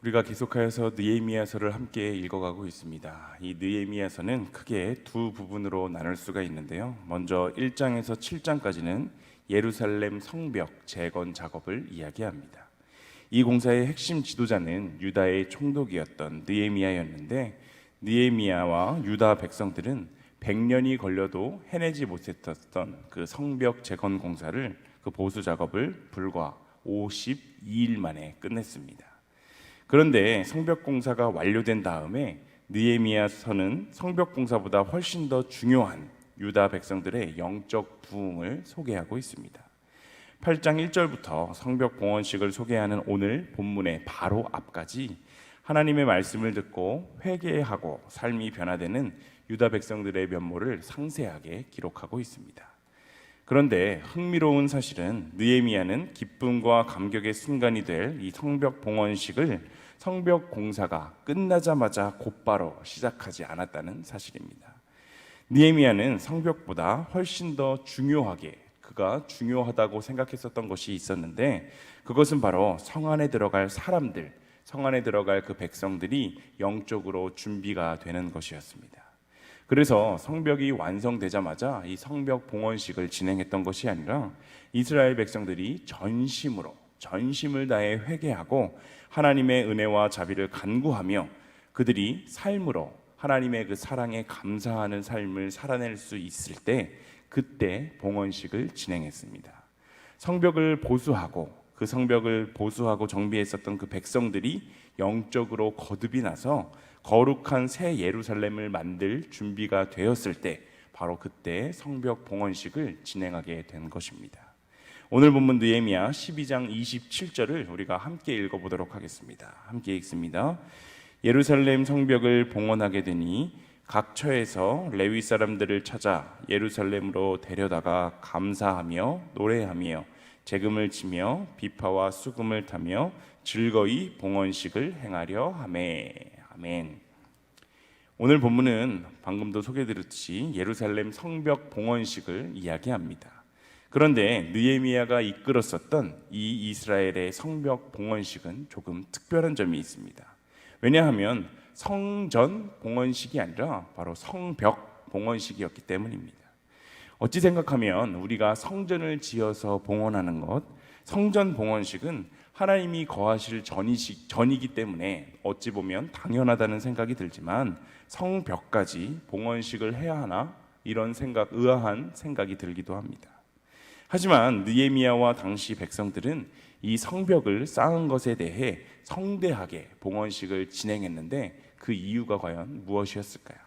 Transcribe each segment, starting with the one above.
우리가 계속하여서 느헤미야서를 함께 읽어가고 있습니다. 이 느헤미야서는 크게 두 부분으로 나눌 수가 있는데요. 먼저 1장에서 7장까지는 예루살렘 성벽 재건 작업을 이야기합니다. 이 공사의 핵심 지도자는 유다의 총독이었던 느헤미야였는데, 느헤미야와 유다 백성들은 100년이 걸려도 해내지 못했던 그 성벽 재건 공사를, 그 보수 작업을 불과 52일 만에 끝냈습니다. 그런데 성벽 공사가 완료된 다음에 느헤미야서는 성벽 공사보다 훨씬 더 중요한 유다 백성들의 영적 부흥을 소개하고 있습니다. 8장 1절부터 성벽 봉헌식을 소개하는 오늘 본문의 바로 앞까지 하나님의 말씀을 듣고 회개하고 삶이 변화되는 유다 백성들의 면모를 상세하게 기록하고 있습니다. 그런데 흥미로운 사실은 느헤미야는 기쁨과 감격의 순간이 될 이 성벽 봉헌식을 성벽 공사가 끝나자마자 곧바로 시작하지 않았다는 사실입니다. 느헤미야는 성벽보다 훨씬 더 중요하게, 그가 중요하다고 생각했었던 것이 있었는데, 그것은 바로 성 안에 들어갈 사람들, 성 안에 들어갈 그 백성들이 영적으로 준비가 되는 것이었습니다. 그래서 성벽이 완성되자마자 이 성벽 봉헌식을 진행했던 것이 아니라 이스라엘 백성들이 전심을 다해 회개하고 하나님의 은혜와 자비를 간구하며 그들이 삶으로 하나님의 그 사랑에 감사하는 삶을 살아낼 수 있을 때, 그때 봉헌식을 진행했습니다. 성벽을 보수하고, 그 성벽을 보수하고 정비했었던 그 백성들이 영적으로 거듭이 나서 거룩한 새 예루살렘을 만들 준비가 되었을 때, 바로 그때 성벽 봉헌식을 진행하게 된 것입니다. 오늘 본문 느헤미야 12장 27절을 우리가 함께 읽어보도록 하겠습니다. 함께 읽습니다. 예루살렘 성벽을 봉헌하게 되니 각 처에서 레위 사람들을 찾아 예루살렘으로 데려다가 감사하며 노래하며 재금을 치며 비파와 수금을 타며 즐거이 봉헌식을 행하려 하매. 아멘. 오늘 본문은 방금도 소개드렸듯이 예루살렘 성벽 봉헌식을 이야기합니다. 그런데 느헤미야가 이끌었었던 이 이스라엘의 성벽 봉헌식은 조금 특별한 점이 있습니다. 왜냐하면 성전 봉헌식이 아니라 바로 성벽 봉헌식이었기 때문입니다. 어찌 생각하면 우리가 성전을 지어서 봉헌하는 것, 성전 봉헌식은 하나님이 거하실 전이기 때문에 어찌 보면 당연하다는 생각이 들지만, 성벽까지 봉헌식을 해야 하나? 이런 의아한 생각이 들기도 합니다. 하지만 느헤미야와 당시 백성들은 이 성벽을 쌓은 것에 대해 성대하게 봉헌식을 진행했는데, 그 이유가 과연 무엇이었을까요?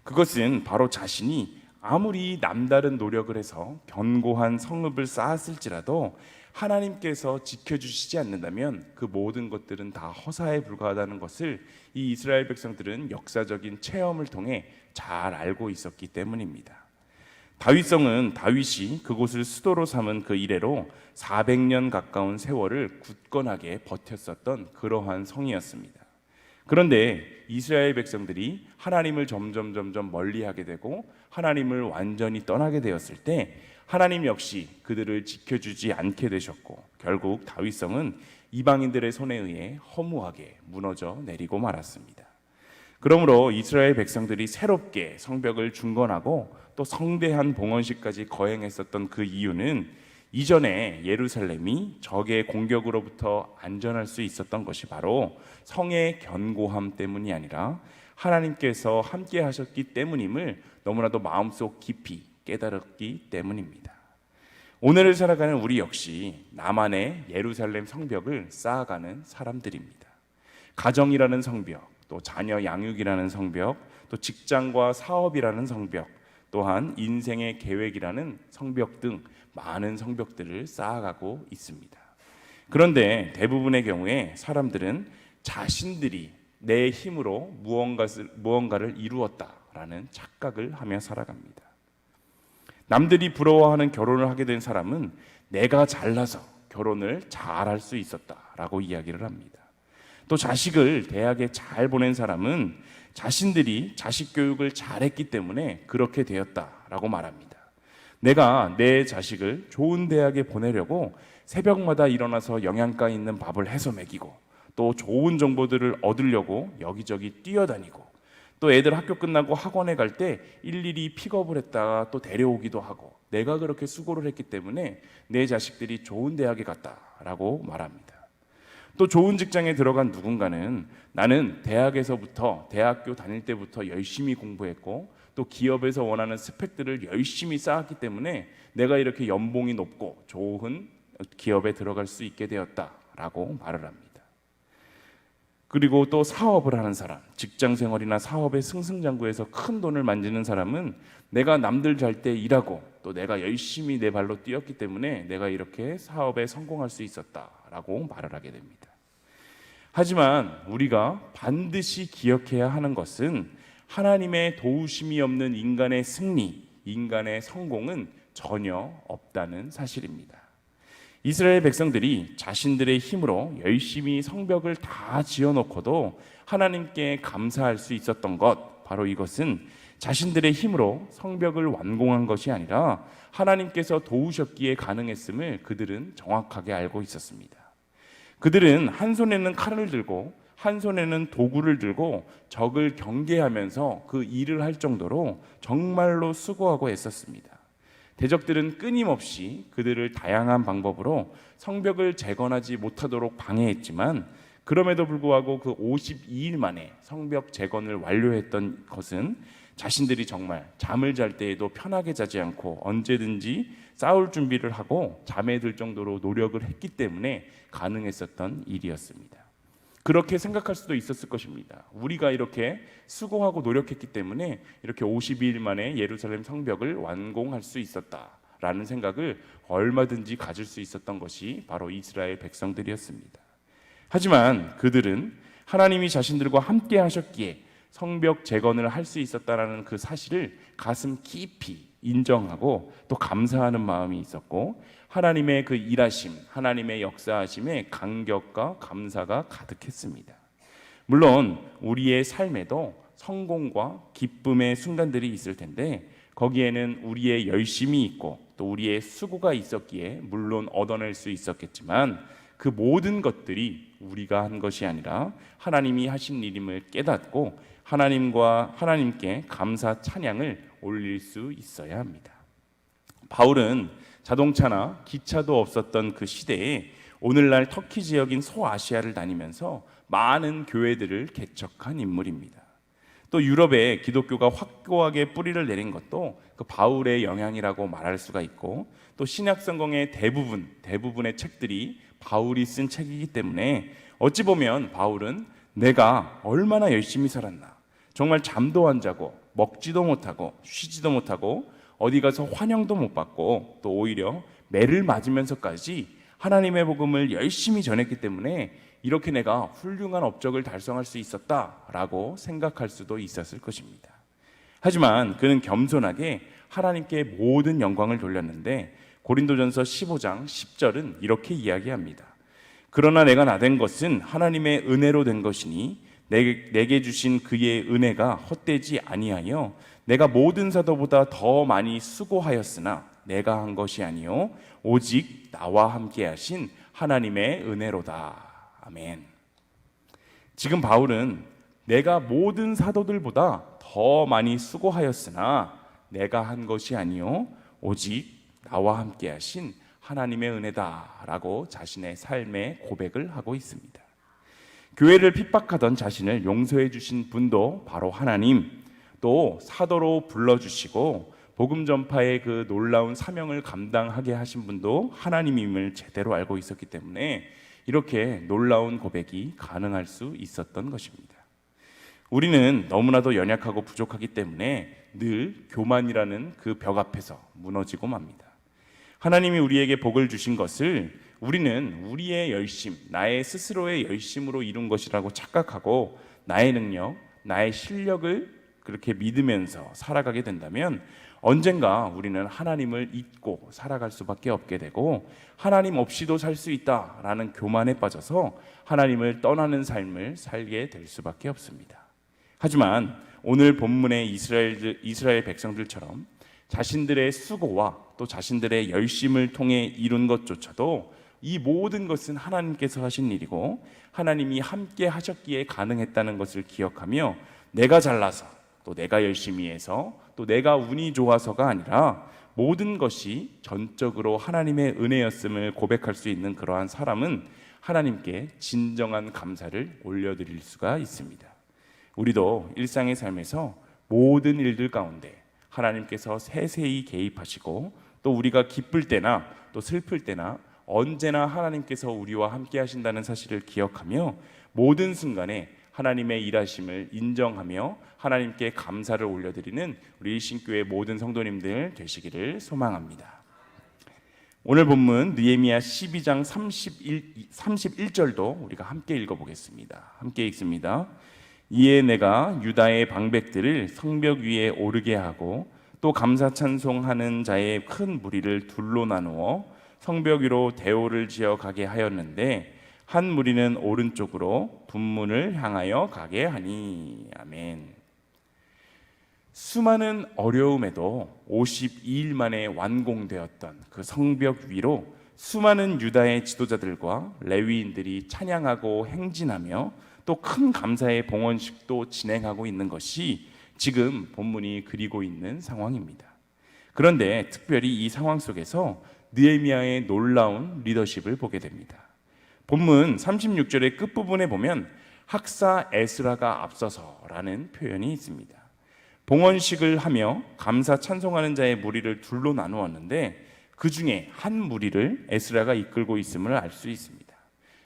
그것은 바로 자신이 아무리 남다른 노력을 해서 견고한 성읍을 쌓았을지라도 하나님께서 지켜주시지 않는다면 그 모든 것들은 다 허사에 불과하다는 것을 이 이스라엘 백성들은 역사적인 체험을 통해 잘 알고 있었기 때문입니다. 다윗성은 다윗이 그곳을 수도로 삼은 그 이래로 400년 가까운 세월을 굳건하게 버텼었던 그러한 성이었습니다. 그런데 이스라엘 백성들이 하나님을 점점 멀리하게 되고 하나님을 완전히 떠나게 되었을 때 하나님 역시 그들을 지켜주지 않게 되셨고, 결국 다윗성은 이방인들의 손에 의해 허무하게 무너져 내리고 말았습니다. 그러므로 이스라엘 백성들이 새롭게 성벽을 중건하고 또 성대한 봉헌식까지 거행했었던 그 이유는 이전에 예루살렘이 적의 공격으로부터 안전할 수 있었던 것이 바로 성의 견고함 때문이 아니라 하나님께서 함께 하셨기 때문임을 너무나도 마음속 깊이 깨달았기 때문입니다. 오늘을 살아가는 우리 역시 나만의 예루살렘 성벽을 쌓아가는 사람들입니다. 가정이라는 성벽, 또 자녀 양육이라는 성벽, 또 직장과 사업이라는 성벽, 또한 인생의 계획이라는 성벽 등 많은 성벽들을 쌓아가고 있습니다. 그런데 대부분의 경우에 사람들은 자신들이 내 힘으로 무언가를 이루었다라는 착각을 하며 살아갑니다. 남들이 부러워하는 결혼을 하게 된 사람은 내가 잘나서 결혼을 잘할 수 있었다라고 이야기를 합니다. 또 자식을 대학에 잘 보낸 사람은 자신들이 자식 교육을 잘했기 때문에 그렇게 되었다라고 말합니다. 내가 내 자식을 좋은 대학에 보내려고 새벽마다 일어나서 영양가 있는 밥을 해서 먹이고 또 좋은 정보들을 얻으려고 여기저기 뛰어다니고, 또 애들 학교 끝나고 학원에 갈 때 일일이 픽업을 했다가 또 데려오기도 하고, 내가 그렇게 수고를 했기 때문에 내 자식들이 좋은 대학에 갔다라고 말합니다. 또 좋은 직장에 들어간 누군가는 나는 대학에서부터 대학교 다닐 때부터 열심히 공부했고 또 기업에서 원하는 스펙들을 열심히 쌓았기 때문에 내가 이렇게 연봉이 높고 좋은 기업에 들어갈 수 있게 되었다라고 말을 합니다. 그리고 또 사업을 하는 사람, 직장 생활이나 사업의 승승장구해서 큰 돈을 만지는 사람은 내가 남들 잘 때 일하고 또 내가 열심히 내 발로 뛰었기 때문에 내가 이렇게 사업에 성공할 수 있었다라고 말을 하게 됩니다. 하지만 우리가 반드시 기억해야 하는 것은 하나님의 도우심이 없는 인간의 승리, 인간의 성공은 전혀 없다는 사실입니다. 이스라엘 백성들이 자신들의 힘으로 열심히 성벽을 다 지어놓고도 하나님께 감사할 수 있었던 것, 바로 이것은 자신들의 힘으로 성벽을 완공한 것이 아니라 하나님께서 도우셨기에 가능했음을 그들은 정확하게 알고 있었습니다. 그들은 한 손에는 칼을 들고 한 손에는 도구를 들고 적을 경계하면서 그 일을 할 정도로 정말로 수고하고 애썼습니다. 대적들은 끊임없이 그들을 다양한 방법으로 성벽을 재건하지 못하도록 방해했지만 그럼에도 불구하고 그 52일 만에 성벽 재건을 완료했던 것은 자신들이 정말 잠을 잘 때에도 편하게 자지 않고 언제든지 싸울 준비를 하고 잠에 들 정도로 노력을 했기 때문에 가능했었던 일이었습니다. 그렇게 생각할 수도 있었을 것입니다. 우리가 이렇게 수고하고 노력했기 때문에 이렇게 52일 만에 예루살렘 성벽을 완공할 수 있었다라는 생각을 얼마든지 가질 수 있었던 것이 바로 이스라엘 백성들이었습니다. 하지만 그들은 하나님이 자신들과 함께 하셨기에 성벽 재건을 할 수 있었다라는 그 사실을 가슴 깊이 인정하고 또 감사하는 마음이 있었고, 하나님의 그 일하심, 하나님의 역사하심에 감격과 감사가 가득했습니다. 물론 우리의 삶에도 성공과 기쁨의 순간들이 있을 텐데 거기에는 우리의 열심이 있고 또 우리의 수고가 있었기에 물론 얻어낼 수 있었겠지만 그 모든 것들이 우리가 한 것이 아니라 하나님이 하신 일임을 깨닫고 하나님께 감사 찬양을 올릴 수 있어야 합니다. 바울은 자동차나 기차도 없었던 그 시대에 오늘날 터키 지역인 소아시아를 다니면서 많은 교회들을 개척한 인물입니다. 또 유럽에 기독교가 확고하게 뿌리를 내린 것도 그 바울의 영향이라고 말할 수가 있고, 또 신약성경의 대부분의 책들이 바울이 쓴 책이기 때문에 어찌 보면 바울은 내가 얼마나 열심히 살았나, 정말 잠도 안 자고 먹지도 못하고 쉬지도 못하고 어디 가서 환영도 못 받고 또 오히려 매를 맞으면서까지 하나님의 복음을 열심히 전했기 때문에 이렇게 내가 훌륭한 업적을 달성할 수 있었다라고 생각할 수도 있었을 것입니다. 하지만 그는 겸손하게 하나님께 모든 영광을 돌렸는데 고린도전서 15장 10절은 이렇게 이야기합니다. 그러나 내가 나된 것은 하나님의 은혜로 된 것이니 내게 주신 그의 은혜가 헛되지 아니하여 내가 모든 사도보다 더 많이 수고하였으나 내가 한 것이 아니요 오직 나와 함께 하신 하나님의 은혜로다. 아멘. 지금 바울은 내가 모든 사도들보다 더 많이 수고하였으나 내가 한 것이 아니요 오직 나와 함께 하신 하나님의 은혜다라고 자신의 삶의 고백을 하고 있습니다. 교회를 핍박하던 자신을 용서해 주신 분도 바로 하나님, 또 사도로 불러주시고 복음 전파의 그 놀라운 사명을 감당하게 하신 분도 하나님임을 제대로 알고 있었기 때문에 이렇게 놀라운 고백이 가능할 수 있었던 것입니다. 우리는 너무나도 연약하고 부족하기 때문에 늘 교만이라는 그 벽 앞에서 무너지고 맙니다. 하나님이 우리에게 복을 주신 것을 우리는 우리의 열심, 나의 스스로의 열심으로 이룬 것이라고 착각하고 나의 능력, 나의 실력을 그렇게 믿으면서 살아가게 된다면 언젠가 우리는 하나님을 잊고 살아갈 수밖에 없게 되고 하나님 없이도 살 수 있다라는 교만에 빠져서 하나님을 떠나는 삶을 살게 될 수밖에 없습니다. 하지만 오늘 본문의 이스라엘 백성들처럼 자신들의 수고와 또 자신들의 열심을 통해 이룬 것조차도 이 모든 것은 하나님께서 하신 일이고 하나님이 함께 하셨기에 가능했다는 것을 기억하며 내가 잘나서 또 내가 열심히 해서 또 내가 운이 좋아서가 아니라 모든 것이 전적으로 하나님의 은혜였음을 고백할 수 있는 그러한 사람은 하나님께 진정한 감사를 올려드릴 수가 있습니다. 우리도 일상의 삶에서 모든 일들 가운데 하나님께서 세세히 개입하시고 또 우리가 기쁠 때나 또 슬플 때나 언제나 하나님께서 우리와 함께 하신다는 사실을 기억하며 모든 순간에 하나님의 일하심을 인정하며 하나님께 감사를 올려드리는 우리 일신교회 모든 성도님들 되시기를 소망합니다. 오늘 본문 느헤미야 12장 31절도 우리가 함께 읽어보겠습니다. 함께 읽습니다. 이에 내가 유다의 방백들을 성벽 위에 오르게 하고 또 감사 찬송하는 자의 큰 무리를 둘로 나누어 성벽 위로 대오를 지어 가게 하였는데 한 무리는 오른쪽으로 분문을 향하여 가게 하니. 아멘. 수많은 어려움에도 52일 만에 완공되었던 그 성벽 위로 수많은 유다의 지도자들과 레위인들이 찬양하고 행진하며 또 큰 감사의 봉헌식도 진행하고 있는 것이 지금 본문이 그리고 있는 상황입니다. 그런데 특별히 이 상황 속에서 느헤미야의 놀라운 리더십을 보게 됩니다. 본문 36절의 끝부분에 보면 학사 에스라가 앞서서라는 표현이 있습니다. 봉헌식을 하며 감사 찬송하는 자의 무리를 둘로 나누었는데 그 중에 한 무리를 에스라가 이끌고 있음을 알 수 있습니다.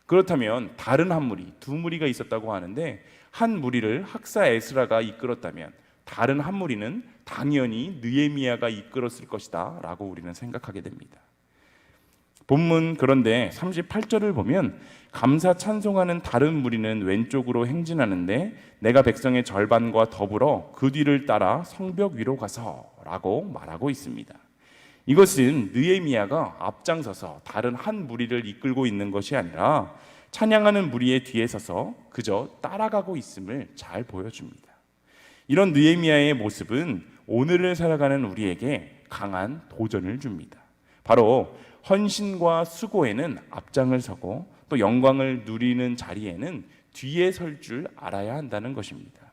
그렇다면 다른 한 무리, 두 무리가 있었다고 하는데 한 무리를 학사 에스라가 이끌었다면 다른 한 무리는 당연히 느헤미야가 이끌었을 것이다 라고 우리는 생각하게 됩니다. 본문 그런데 38절을 보면 감사 찬송하는 다른 무리는 왼쪽으로 행진하는데 내가 백성의 절반과 더불어 그 뒤를 따라 성벽 위로 가서 라고 말하고 있습니다. 이것은 느헤미야가 앞장서서 다른 한 무리를 이끌고 있는 것이 아니라 찬양하는 무리의 뒤에 서서 그저 따라가고 있음을 잘 보여줍니다. 이런 느헤미야의 모습은 오늘을 살아가는 우리에게 강한 도전을 줍니다. 바로 헌신과 수고에는 앞장을 서고 또 영광을 누리는 자리에는 뒤에 설 줄 알아야 한다는 것입니다.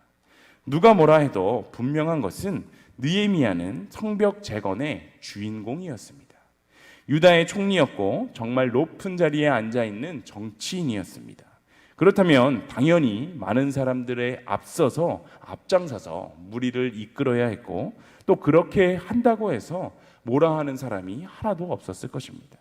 누가 뭐라 해도 분명한 것은 느헤미야는 성벽 재건의 주인공이었습니다. 유다의 총리였고 정말 높은 자리에 앉아있는 정치인이었습니다. 그렇다면 당연히 많은 사람들에 앞장서서 무리를 이끌어야 했고 또 그렇게 한다고 해서 뭐라 하는 사람이 하나도 없었을 것입니다.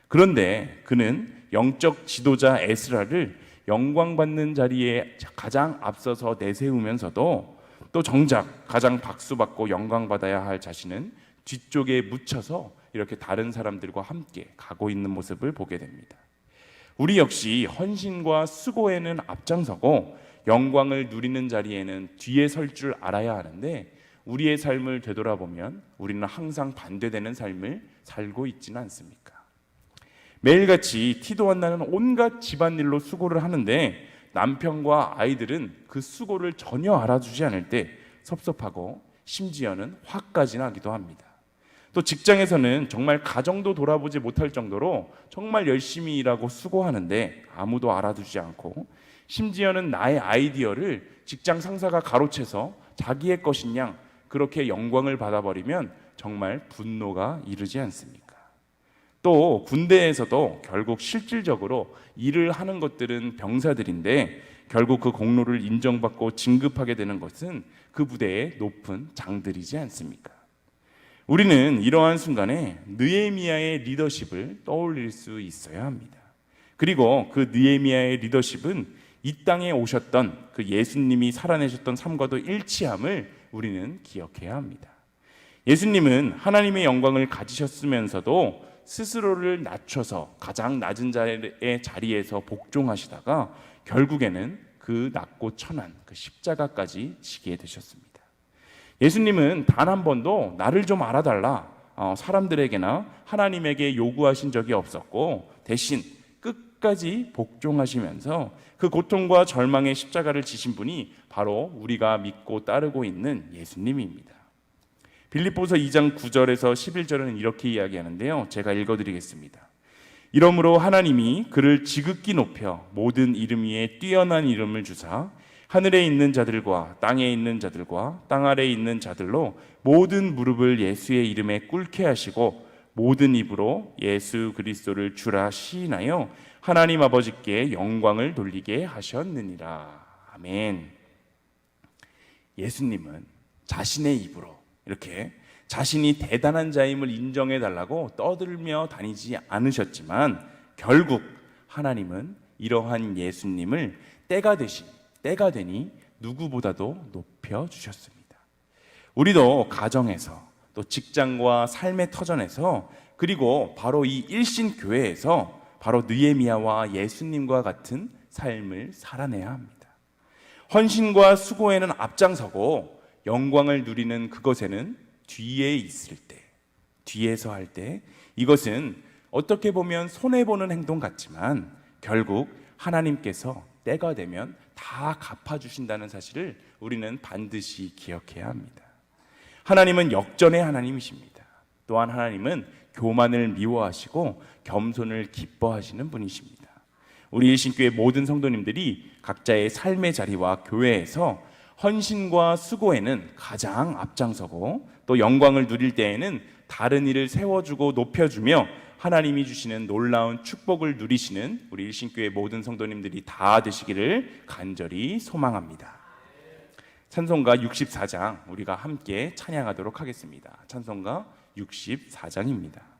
그런데 그는 영적 지도자 에스라를 영광받는 자리에 가장 앞서서 내세우면서도 또 정작 가장 박수받고 영광받아야 할 자신은 뒤쪽에 묻혀서 이렇게 다른 사람들과 함께 가고 있는 모습을 보게 됩니다. 우리 역시 헌신과 수고에는 앞장서고 영광을 누리는 자리에는 뒤에 설 줄 알아야 하는데 우리의 삶을 되돌아보면 우리는 항상 반대되는 삶을 살고 있지는 않습니까? 매일같이 티도 안 나는 온갖 집안일로 수고를 하는데 남편과 아이들은 그 수고를 전혀 알아주지 않을 때 섭섭하고 심지어는 화까지 나기도 합니다. 또 직장에서는 정말 가정도 돌아보지 못할 정도로 정말 열심히 일하고 수고하는데 아무도 알아두지 않고 심지어는 나의 아이디어를 직장 상사가 가로채서 자기의 것인 양 그렇게 영광을 받아버리면 정말 분노가 이르지 않습니까? 또 군대에서도 결국 실질적으로 일을 하는 것들은 병사들인데 결국 그 공로를 인정받고 진급하게 되는 것은 그 부대의 높은 장들이지 않습니까? 우리는 이러한 순간에 느헤미야의 리더십을 떠올릴 수 있어야 합니다. 그리고 그 느헤미야의 리더십은 이 땅에 오셨던 그 예수님이 살아내셨던 삶과도 일치함을 우리는 기억해야 합니다. 예수님은 하나님의 영광을 가지셨으면서도 스스로를 낮춰서 가장 낮은 자리에서 복종하시다가 결국에는 그 낮고 천한 그 십자가까지 지게 되셨습니다. 예수님은 단 한 번도 나를 좀 알아달라 사람들에게나 하나님에게 요구하신 적이 없었고 대신 끝까지 복종하시면서 그 고통과 절망의 십자가를 지신 분이 바로 우리가 믿고 따르고 있는 예수님입니다. 빌립보서 2장 9절에서 11절은 이렇게 이야기하는데요. 제가 읽어드리겠습니다. 이러므로 하나님이 그를 지극히 높여 모든 이름 위에 뛰어난 이름을 주사 하늘에 있는 자들과 땅에 있는 자들과 땅 아래에 있는 자들로 모든 무릎을 예수의 이름에 꿇게 하시고 모든 입으로 예수 그리스도를 주라 시인하여 하나님 아버지께 영광을 돌리게 하셨느니라. 아멘. 예수님은 자신의 입으로 이렇게 자신이 대단한 자임을 인정해 달라고 떠들며 다니지 않으셨지만 결국 하나님은 이러한 예수님을 때가 되니 누구보다도 높여 주셨습니다. 우리도 가정에서 또 직장과 삶의 터전에서 그리고 바로 이 일신 교회에서 바로 느헤미야와 예수님과 같은 삶을 살아내야 합니다. 헌신과 수고에는 앞장서고 영광을 누리는 그것에는 뒤에 있을 때, 뒤에서 할 때 이것은 어떻게 보면 손해보는 행동 같지만 결국 하나님께서 때가 되면 다 갚아주신다는 사실을 우리는 반드시 기억해야 합니다. 하나님은 역전의 하나님이십니다. 또한 하나님은 교만을 미워하시고 겸손을 기뻐하시는 분이십니다. 우리 일신교회 모든 성도님들이 각자의 삶의 자리와 교회에서 헌신과 수고에는 가장 앞장서고 또 영광을 누릴 때에는 다른 이를 세워주고 높여주며 하나님이 주시는 놀라운 축복을 누리시는 우리 일신교회 모든 성도님들이 다 되시기를 간절히 소망합니다. 찬송가 64장 우리가 함께 찬양하도록 하겠습니다. 찬송가 64장입니다.